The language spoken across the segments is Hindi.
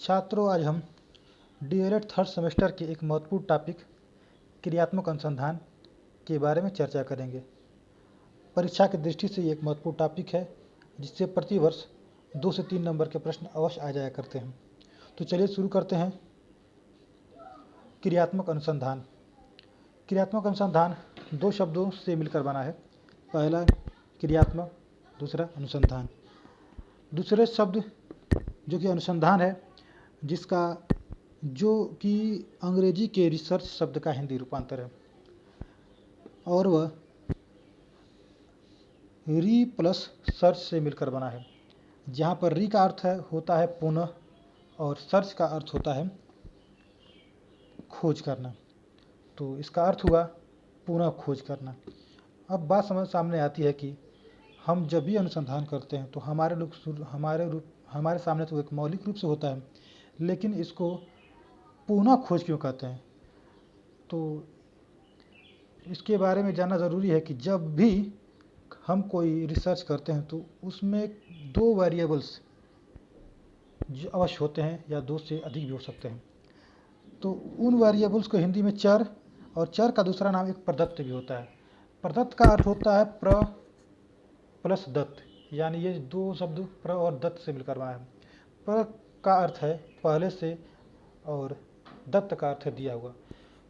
छात्रों, आज हम डीएलएड थर्ड सेमेस्टर के एक महत्वपूर्ण टॉपिक क्रियात्मक अनुसंधान के बारे में चर्चा करेंगे। परीक्षा की दृष्टि से ये एक महत्वपूर्ण टॉपिक है जिससे प्रतिवर्ष 2 से 3 नंबर के प्रश्न अवश्य आ जाया करते हैं। तो चलिए शुरू करते हैं। क्रियात्मक अनुसंधान। क्रियात्मक अनुसंधान दो शब्दों से मिलकर बना है। पहला क्रियात्मक, दूसरा अनुसंधान। दूसरे शब्द जो कि अनुसंधान है, जिसका जो कि अंग्रेजी के रिसर्च शब्द का हिंदी रूपांतर है, और वह री प्लस सर्च से मिलकर बना है, जहाँ पर री का अर्थ होता है पुनः और सर्च का अर्थ होता है खोज करना। तो इसका अर्थ हुआ पुनः खोज करना। अब बात समझ सामने आती है कि हम जब भी अनुसंधान करते हैं तो हमारे सामने तो एक मौलिक रूप से होता है, लेकिन इसको पुनः खोज क्यों कहते हैं, तो इसके बारे में जानना ज़रूरी है कि जब भी हम कोई रिसर्च करते हैं तो उसमें दो वेरिएबल्स जो अवश्य होते हैं या दो से अधिक भी हो सकते हैं। तो उन वेरिएबल्स को हिंदी में चर, और चर का दूसरा नाम एक प्रदत्त भी होता है। प्रदत्त का अर्थ होता है प्र प्लस दत्त, यानी ये दो शब्द प्र और दत्त से मिलकर बना है। प्र का अर्थ है पहले से और दत्त का अर्थ है दिया हुआ।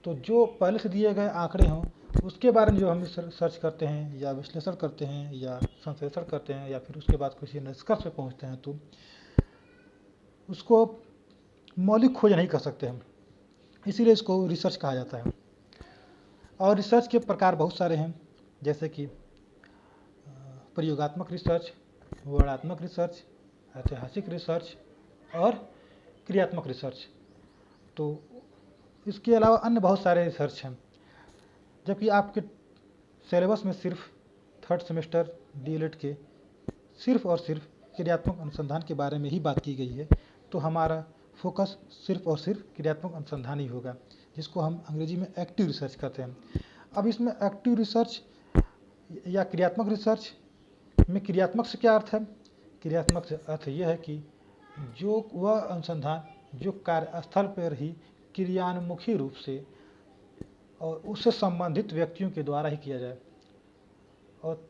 तो जो पहले से दिए गए आंकड़े हों उसके बारे में जो हम सर्च करते हैं या विश्लेषण करते हैं या संश्लेषण करते हैं या फिर उसके बाद किसी निष्कर्ष पे पहुंचते हैं, तो उसको मौलिक खोज नहीं कर सकते हम, इसीलिए इसको रिसर्च कहा जाता है। और रिसर्च के प्रकार बहुत सारे हैं, जैसे कि प्रयोगात्मक रिसर्च, वर्णनात्मक रिसर्च, ऐतिहासिक रिसर्च और क्रियात्मक रिसर्च। तो इसके अलावा अन्य बहुत सारे रिसर्च हैं, जबकि आपके सिलेबस में सिर्फ थर्ड सेमेस्टर डीएलएड के सिर्फ और सिर्फ क्रियात्मक अनुसंधान के बारे में ही बात की गई है, तो हमारा फोकस सिर्फ और सिर्फ क्रियात्मक अनुसंधान ही होगा, जिसको हम अंग्रेजी में एक्टिव रिसर्च कहते हैं। अब इसमें एक्टिव रिसर्च या क्रियात्मक रिसर्च में क्रियात्मक से क्या अर्थ है? क्रियात्मक से अर्थ यह है कि जो वह अनुसंधान जो कार्यस्थल पर ही क्रियान्मुखी रूप से और उससे संबंधित व्यक्तियों के द्वारा ही किया जाए और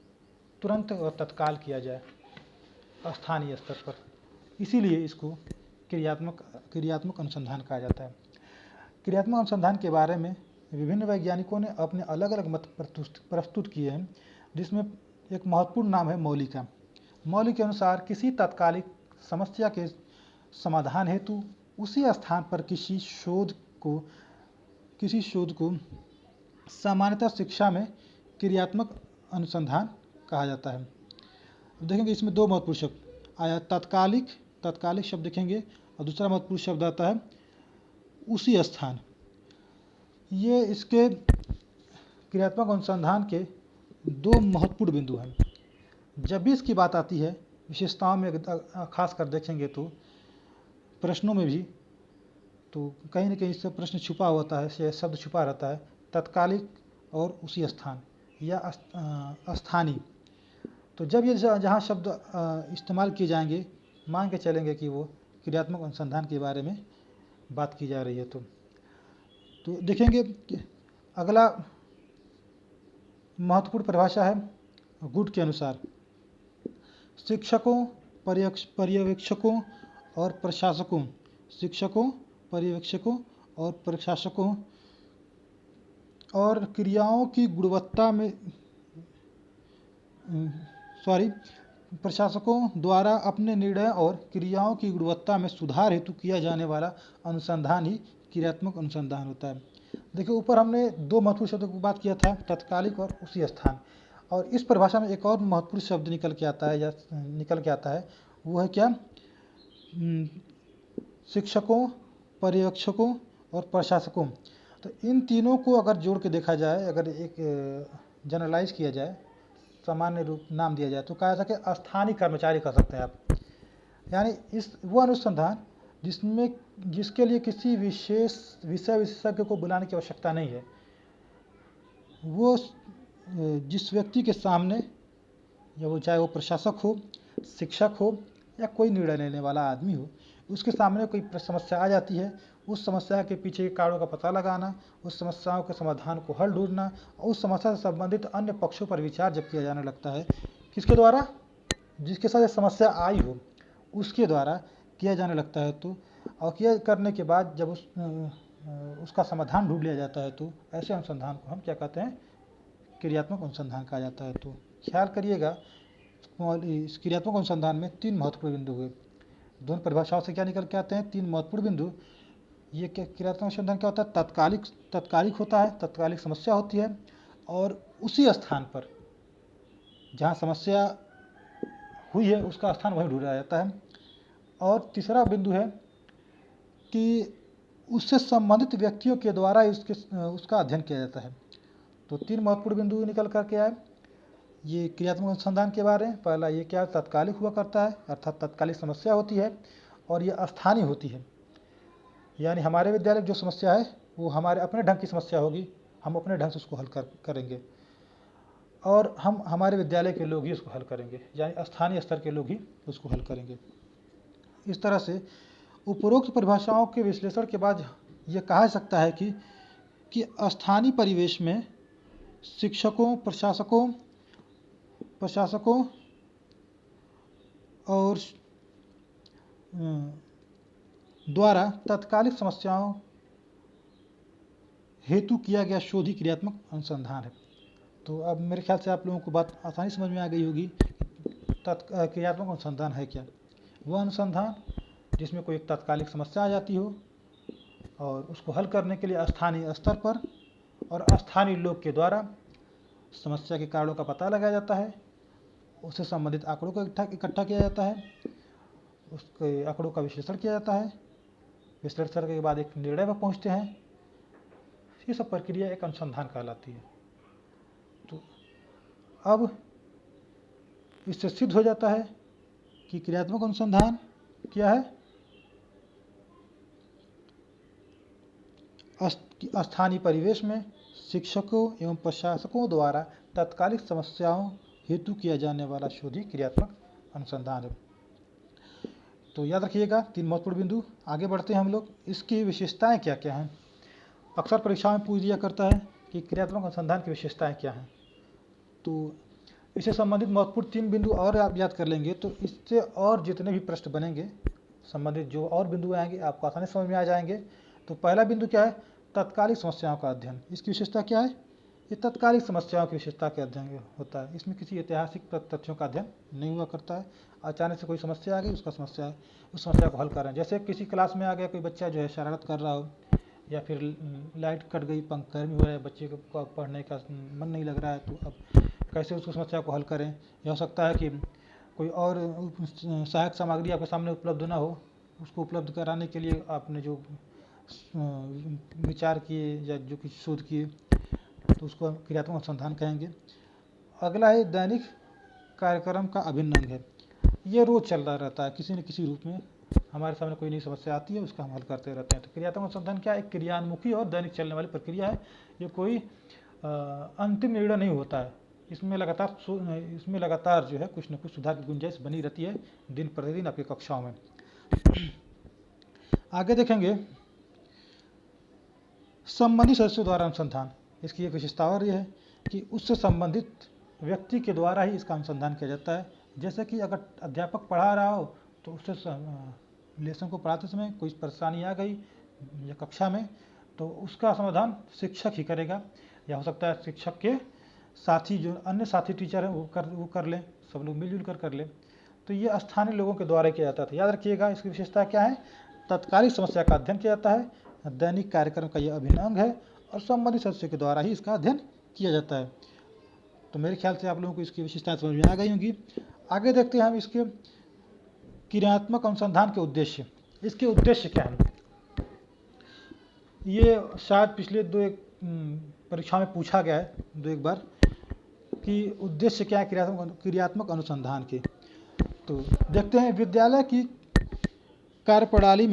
तुरंत और तत्काल किया जाए स्थानीय स्तर पर, इसीलिए इसको क्रियात्मक अनुसंधान कहा जाता है। क्रियात्मक अनुसंधान के बारे में विभिन्न वैज्ञानिकों ने अपने अलग अलग मत प्रस्तुत किए हैं, जिसमें एक महत्वपूर्ण नाम है मौलिक का। मौलिक के अनुसार किसी तात्कालिक समस्या के समाधान हेतु उसी स्थान पर किसी शोध को सामान्यतः शिक्षा में क्रियात्मक अनुसंधान कहा जाता है। देखेंगे इसमें दो महत्वपूर्ण शब्द आया, तात्कालिक शब्द देखेंगे, और दूसरा महत्वपूर्ण शब्द आता है उसी स्थान। ये इसके क्रियात्मक अनुसंधान के दो महत्वपूर्ण बिंदु हैं। जब भी इसकी बात आती है विशेषताओं में खास कर देखेंगे तो प्रश्नों में भी, तो कहीं न कहीं इससे प्रश्न छुपा होता है, शब्द छुपा रहता है, तात्कालिक और उसी स्थान या स्थानीय। तो जब ये जहाँ शब्द इस्तेमाल किए जाएंगे, मान के चलेंगे कि वो क्रियात्मक अनुसंधान के बारे में बात की जा रही है। तो देखेंगे अगला महत्वपूर्ण परिभाषा है गुड के अनुसार शिक्षकों, पर्यवेक्षकों और प्रशासकों, शिक्षकों, पर्यवेक्षकों और प्रशासकों और क्रियाओं की गुणवत्ता में प्रशासकों द्वारा अपने निर्णय और क्रियाओं की गुणवत्ता में सुधार हेतु किया जाने वाला अनुसंधान ही क्रियात्मक अनुसंधान होता है। देखिए ऊपर हमने दो महत्वपूर्ण शब्दों की बात किया था, तात्कालिक और उसी स्थान, और इस परिभाषा में एक और महत्वपूर्ण शब्द निकल के आता है, वो है क्या? शिक्षकों, पर्यवेक्षकों और प्रशासकों। तो इन तीनों को अगर जोड़ के देखा जाए, अगर एक जनरलाइज किया जाए, सामान्य रूप नाम दिया जाए, तो कहा जा सके स्थानीय कर्मचारी कर सकते हैं आप। यानी वो अनुसंधान जिसके लिए किसी विशेष विषय विशेषज्ञ को बुलाने की आवश्यकता नहीं है, वो जिस व्यक्ति के सामने, या वो चाहे वो प्रशासक हो, शिक्षक हो या कोई निर्णय लेने वाला आदमी हो, उसके सामने कोई समस्या आ जाती है, उस समस्या के पीछे के कारणों का पता लगाना, उस समस्याओं के समाधान को हल ढूंढना और उस समस्या से संबंधित अन्य पक्षों पर विचार जब किया जाने लगता है, किसके द्वारा, जिसके साथ ये समस्या आई हो उसके द्वारा किया जाने लगता है, तो और किया करने के बाद जब उसका समाधान ढूंढ लिया जाता है, तो ऐसे अनुसंधान को हम क्या कहते हैं, क्रियात्मक अनुसंधान कहा जाता है। तो ख्याल करिएगा, इस क्रियात्मक अनुसंधान में 3 महत्वपूर्ण बिंदु हुए। दोनों परिभाषाओं से क्या निकल के आते हैं, 3 महत्वपूर्ण बिंदु। ये क्रियात्मक अनुसंधान क्या होता है, तत्कालिक होता है, तत्कालिक समस्या होती है और उसी स्थान पर जहाँ समस्या हुई है उसका स्थान वहीं ढूंढा जाता है। और तीसरा बिंदु है कि उससे संबंधित व्यक्तियों के द्वारा उसका अध्ययन किया जाता है। तो 3 महत्वपूर्ण बिंदु निकल करके आए ये क्रियात्मक अनुसंधान के बारे में। पहला ये क्या तत्कालिक हुआ करता है, अर्थात तत्कालिक समस्या होती है, और ये स्थानीय होती है, यानी हमारे विद्यालय की जो समस्या है वो हमारे अपने ढंग की समस्या होगी, हम अपने ढंग से उसको हल करेंगे और हम हमारे विद्यालय के लोग ही उसको हल करेंगे, यानी स्थानीय स्तर के लोग ही उसको हल करेंगे। इस तरह से उपरोक्त परिभाषाओं के विश्लेषण के बाद ये कहा जा सकता है कि स्थानीय परिवेश में शिक्षकों, प्रशासकों और द्वारा तत्कालिक समस्याओं हेतु किया गया शोध ही क्रियात्मक अनुसंधान है। तो अब मेरे ख्याल से आप लोगों को बात आसानी समझ में आ गई होगी। क्रियात्मक अनुसंधान है क्या, वह अनुसंधान जिसमें कोई एक तात्कालिक समस्या आ जाती हो और उसको हल करने के लिए स्थानीय स्तर पर और स्थानीय लोग के द्वारा समस्या के कारणों का पता लगाया जाता है, उससे संबंधित आंकड़ों को इकट्ठा किया जाता है, उसके आंकड़ों का विश्लेषण किया जाता है, विश्लेषण करने के बाद एक निर्णय पर पहुंचते हैं। ये सब प्रक्रिया एक अनुसंधान कहलाती है। तो अब इससे सिद्ध हो जाता है कि क्रियात्मक अनुसंधान क्या है, स्थानीय परिवेश में शिक्षकों एवं प्रशासकों द्वारा तत्कालिक समस्याओं हेतु किया जाने वाला शोध ही क्रियात्मक अनुसंधान है। तो याद रखिएगा 3 महत्वपूर्ण बिंदु। आगे बढ़ते हैं हम लोग, इसकी विशेषताएं क्या क्या हैं। अक्सर परीक्षा में पूछ दिया करता है कि क्रियात्मक अनुसंधान की विशेषताएं क्या हैं, तो इससे संबंधित महत्वपूर्ण 3 बिंदु और आप याद कर लेंगे तो इससे और जितने भी प्रश्न बनेंगे संबंधित जो और बिंदु आएंगे आपको आसानी समझ में आ जाएंगे। तो पहला बिंदु क्या है, तत्कालिक समस्याओं का अध्ययन। इसकी विशेषता क्या है, ये तत्कालिक समस्याओं की विशेषता के अध्ययन होता है। इसमें किसी ऐतिहासिक तथ्यों का अध्ययन नहीं हुआ करता है। अचानक से कोई समस्या आ गई, उस समस्या को हल कर रहे हैं। जैसे किसी क्लास में आ गया कोई बच्चा जो है शरारत कर रहा हो, या फिर लाइट कट गई, पंखा गर्मी हो रहा है, बच्चे को पढ़ने का मन नहीं लग रहा है, तो अब कैसे उसको समस्या को हल करें। यह हो सकता है कि कोई और सहायक सामग्री आपके सामने उपलब्ध ना हो, उसको उपलब्ध कराने के लिए आपने जो विचार किए या जो कुछ शोध किए तो उसको क्रियात्मक अनुसंधान कहेंगे। अगला है दैनिक कार्यक्रम का अभिन्न अंग है। ये रोज चल रहा रहता है, किसी न किसी रूप में हमारे सामने कोई नई समस्या आती है, उसका हम हल करते रहते हैं। तो क्रियात्मक अनुसंधान क्या है, एक क्रियान्मुखी और दैनिक चलने वाली प्रक्रिया है। ये कोई अंतिम निर्णय नहीं होता है, इसमें लगातार जो है कुछ न कुछ सुधार की गुंजाइश बनी रहती है दिन प्रतिदिन आपकी कक्षाओं में। आगे देखेंगे संबंधित सदस्यों द्वारा अनुसंधान। इसकी एक विशेषता और यह है कि उससे संबंधित व्यक्ति के द्वारा ही इसका अनुसंधान किया जाता है। जैसे कि अगर अध्यापक पढ़ा रहा हो तो उससे लेसन को पढ़ाते समय कोई परेशानी आ गई या कक्षा में, तो उसका समाधान शिक्षक ही करेगा, या हो सकता है शिक्षक के साथी जो अन्य साथी टीचर हैं वो कर लें, सब लोग मिलजुल कर लें। तो ये स्थानीय लोगों के द्वारा किया जाता था। याद रखिएगा इसकी विशेषता क्या है, तत्कालिक समस्या का अध्ययन किया जाता है, दैनिक कार्यक्रम का यह अभिन्न अंग है और संबंधित सदस्यों के द्वारा ही इसका अध्ययन किया जाता है। तो मेरे ख्याल से आप लोगों को इसकी विशेषताएं समझ में आ गई होंगी। आगे देखते हैं हम इसके क्रियात्मक अनुसंधान के उद्देश्य। इसके उद्देश्य क्या है, ये शायद पिछले परीक्षा में पूछा गया है 2-1 बार कि उद्देश्य क्या है क्रियात्मक अनुसंधान के। तो देखते हैं, विद्यालय की कार्यप्रणाली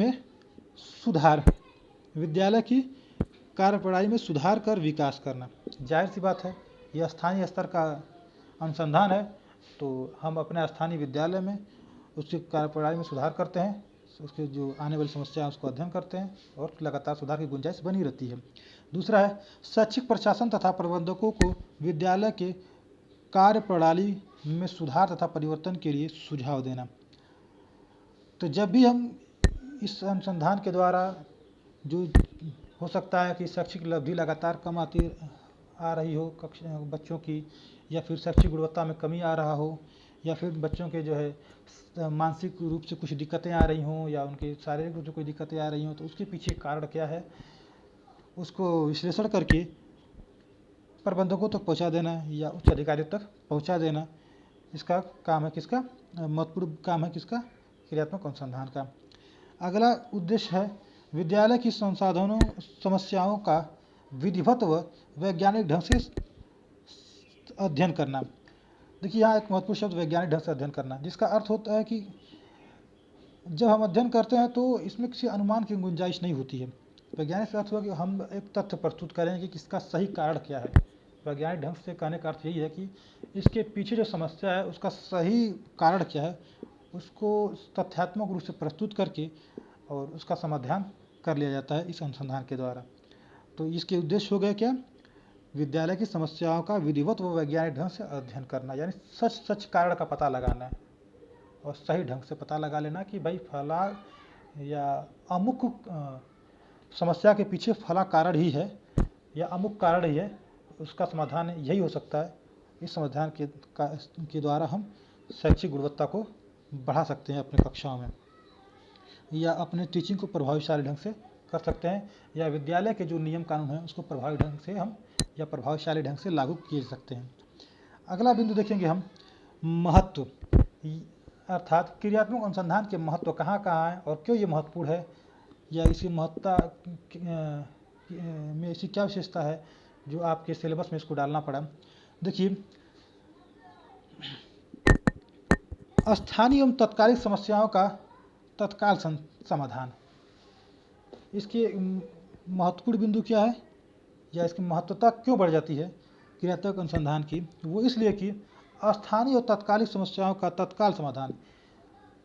में सुधार कर विकास करना। जाहिर सी बात है, यह स्थानीय स्तर का अनुसंधान है, तो हम अपने स्थानीय विद्यालय में उसकी कार्यप्रणाली में सुधार करते हैं, उसके जो आने वाली समस्या है उसको अध्ययन करते हैं और लगातार सुधार की गुंजाइश बनी रहती है। दूसरा है शैक्षिक प्रशासन तथा प्रबंधकों को विद्यालय के कार्य प्रणाली में सुधार तथा परिवर्तन के लिए सुझाव देना। तो जब भी हम इस अनुसंधान के द्वारा जो हो सकता है कि शैक्षिक उपलब्धि लगातार कम आती आ रही हो कक्षा बच्चों की, या फिर शैक्षिक गुणवत्ता में कमी आ रहा हो, या फिर बच्चों के जो है मानसिक रूप से कुछ दिक्कतें आ रही हों, या उनके शारीरिक रूप से कोई दिक्कतें आ रही हों, तो उसके पीछे कारण क्या है उसको विश्लेषण करके प्रबंधकों तक पहुंचा देना या उच्च अधिकारियों तक पहुंचा देना, इसका काम है किसका, महत्वपूर्ण काम है किसका, क्रियात्मक अनुसंधान का। अगला उद्देश्य है विद्यालय की संसाधनों समस्याओं का विधिवत व वैज्ञानिक ढंग से अध्ययन करना। देखिए यहाँ एक महत्वपूर्ण शब्द वैज्ञानिक ढंग से अध्ययन करना, जिसका अर्थ होता है कि जब हम अध्ययन करते हैं तो इसमें किसी अनुमान की गुंजाइश नहीं होती है। वैज्ञानिक से अर्थ हुआ कि हम एक तथ्य प्रस्तुत करेंगे कि इसका सही कारण क्या है। वैज्ञानिक ढंग से कहने का अर्थ यही है कि इसके पीछे जो समस्या है उसका सही कारण क्या है उसको तथ्यात्मक रूप से प्रस्तुत करके और उसका समाधान कर लिया जाता है इस अनुसंधान के द्वारा। तो इसके उद्देश्य हो गए क्या, विद्यालय की समस्याओं का विधिवत व वैज्ञानिक ढंग से अध्ययन करना, यानी सच सच कारण का पता लगाना और सही ढंग से पता लगा लेना कि भाई फला या अमुक समस्या के पीछे फला कारण ही है या अमुक कारण ही है, उसका समाधान यही हो सकता है। इस समाधान के द्वारा हम शैक्षिक गुणवत्ता को बढ़ा सकते हैं अपने कक्षाओं में, या अपने टीचिंग को प्रभावशाली ढंग से कर सकते हैं, या विद्यालय के जो नियम कानून हैं उसको प्रभावी ढंग से हम या प्रभावशाली ढंग से लागू किए सकते हैं। अगला बिंदु देखेंगे हम महत्व, अर्थात क्रियात्मक अनुसंधान के महत्व कहाँ कहाँ है और क्यों ये महत्वपूर्ण है, या इसकी महत्ता में ऐसी क्या विशेषता है जो आपके सिलेबस में इसको डालना पड़ा। देखिए स्थानीय एवं तत्कालिक समस्याओं का तत्काल समाधान, इसके महत्वपूर्ण बिंदु क्या है या इसकी महत्वता क्यों बढ़ जाती है क्रियात्मक अनुसंधान की, वो इसलिए कि स्थानीय और तत्कालिक समस्याओं का तत्काल समाधान।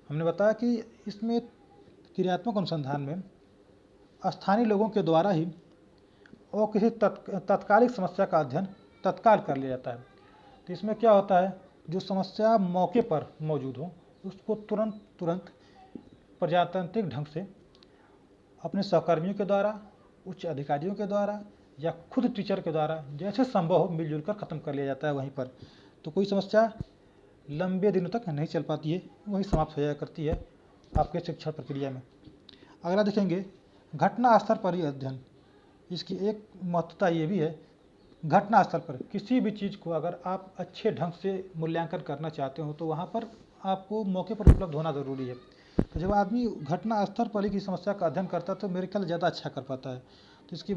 हमने बताया कि इसमें क्रियात्मक अनुसंधान में स्थानीय लोगों के द्वारा ही और किसी तत्कालिक समस्या का अध्ययन तत्काल कर लिया जाता है। तो इसमें क्या होता है, जो समस्या मौके पर मौजूद हो उसको तुरंत प्रजातांत्रिक ढंग से अपने सहकर्मियों के द्वारा, उच्च अधिकारियों के द्वारा या खुद टीचर के द्वारा जैसे संभव हो मिलजुल कर ख़त्म कर लिया जाता है वहीं पर। तो कोई समस्या लंबे दिनों तक नहीं चल पाती है, वहीं समाप्त हो जाया करती है आपके शिक्षण प्रक्रिया में। अगला देखेंगे घटना स्तर पर ही अध्ययन। इसकी एक महत्वता ये भी है, घटना स्तर पर किसी भी चीज़ को अगर आप अच्छे ढंग से मूल्यांकन करना चाहते हो तो वहाँ पर आपको मौके पर उपलब्ध होना ज़रूरी है। तो जब आदमी घटना स्तर पर ही की समस्या का अध्ययन करता है तो मेरे ख्याल ज़्यादा अच्छा कर पाता है। तो इसकी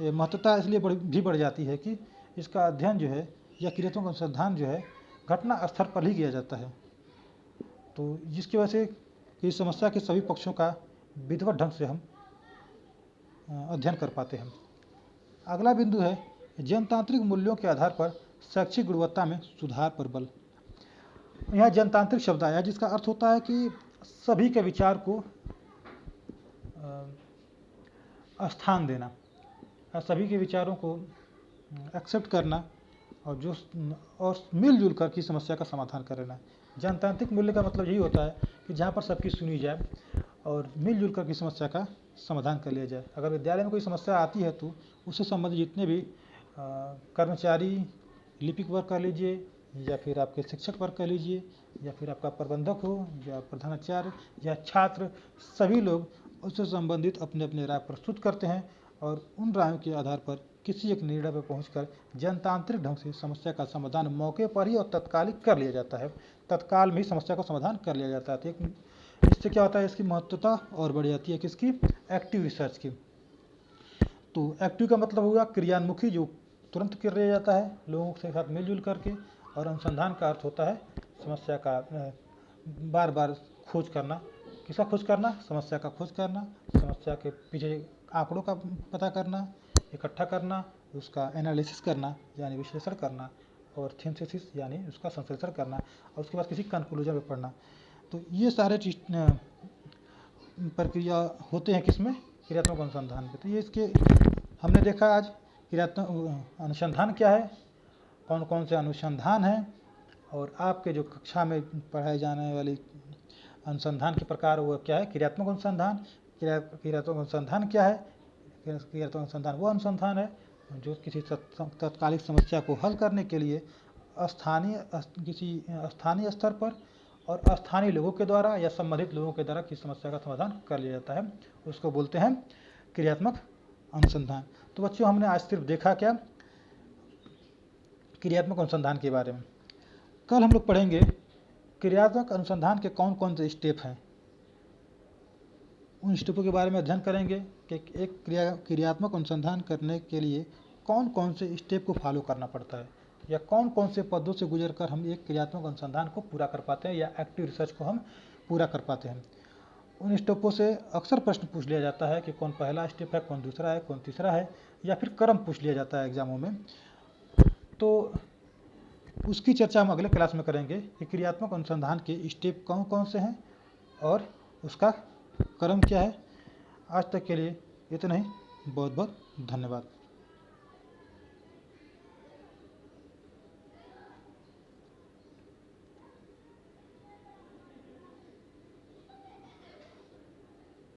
महत्वता इसलिए बढ़ जाती है कि इसका अध्ययन जो है या क्रियात्मक अनुसंधान जो है घटना स्तर पर ही किया जाता है, तो जिसकी वजह से इस समस्या के सभी पक्षों का विधिवत ढंग से हम अध्ययन कर पाते हैं। अगला बिंदु है जनतांत्रिक मूल्यों के आधार पर शैक्षिक गुणवत्ता में सुधार पर बल। यहाँ जनतांत्रिक शब्द आया जिसका अर्थ होता है कि सभी के विचार को स्थान देना, सभी के विचारों को एक्सेप्ट करना और मिलजुल कर की समस्या का समाधान कर लेना। जनतांत्रिक मूल्य का मतलब यही होता है कि जहाँ पर सबकी सुनी जाए और मिलजुल कर की समस्या का समाधान कर लिया जाए। अगर विद्यालय में कोई समस्या आती है तो उससे संबंधित जितने भी कर्मचारी, लिपिक वर्ग कर लीजिए या फिर आपके शिक्षक वर्ग कर लीजिए या फिर आपका प्रबंधक हो या प्रधानाचार्य या छात्र, सभी लोग उससे संबंधित अपने अपने राय प्रस्तुत करते हैं और उन रायों के आधार पर किसी एक निर्णय पर पहुंचकर जनतांत्रिक ढंग से समस्या का समाधान मौके पर ही और तत्कालिक कर लिया जाता है। तत्काल में ही समस्या का समाधान कर लिया जाता है। तो इससे क्या होता है, इसकी महत्वता और बढ़ जाती है किसकी, एक्टिव रिसर्च की। तो एक्टिव का मतलब हुआ क्रियान्मुखी, जो तुरंत कर लिया जाता है लोगों के साथ मिलजुल करके, और अनुसंधान का अर्थ होता है समस्या का बार बार खोज करना। किसका खोज करना, समस्या का खोज करना, समस्या के पीछे आंकड़ों का पता करना, इकट्ठा करना, उसका एनालिसिस करना यानी विश्लेषण करना, और सिंथेसिस यानी उसका संश्लेषण करना, और उसके बाद किसी कंक्लूजन में पढ़ना। तो ये सारे प्रक्रिया होते हैं किसमें, क्रियात्मक अनुसंधान में। तो ये इसके हमने देखा आज क्रियात्मक अनुसंधान क्या है, कौन कौन से अनुसंधान हैं, और आपके जो कक्षा में पढ़ाए जाने वाली अनुसंधान के प्रकार वो क्या है, क्रियात्मक अनुसंधान। क्रियात्मक अनुसंधान क्या है, क्रियात्मक अनुसंधान वो अनुसंधान है जो किसी तात्कालिक समस्या को हल करने के लिए किसी स्थानीय स्तर पर और स्थानीय लोगों के द्वारा या संबंधित लोगों के द्वारा किसी समस्या का समाधान कर लिया जाता है, उसको बोलते हैं क्रियात्मक अनुसंधान। तो बच्चों, हमने आज सिर्फ देखा क्या, क्रियात्मक अनुसंधान के बारे में। कल हम लोग पढ़ेंगे क्रियात्मक अनुसंधान के कौन कौन से स्टेप हैं, उन स्टेपों के बारे में अध्ययन करेंगे कि एक क्रियात्मक अनुसंधान करने के लिए कौन कौन से स्टेप को फॉलो करना पड़ता है, या कौन कौन से पदों से गुजरकर हम एक क्रियात्मक अनुसंधान को पूरा कर पाते हैं या एक्टिव रिसर्च को हम पूरा कर पाते हैं। उन स्टेपों से अक्सर प्रश्न पूछ लिया जाता है कि कौन पहला स्टेप है, कौन दूसरा है, कौन तीसरा है, या फिर क्रम पूछ लिया जाता है एग्जामों में। तो उसकी चर्चा हम अगले क्लास में करेंगे कि क्रियात्मक अनुसंधान के स्टेप कौन कौन से हैं और उसका क्रम क्या है। आज तक के लिए इतना ही, बहुत बहुत धन्यवाद।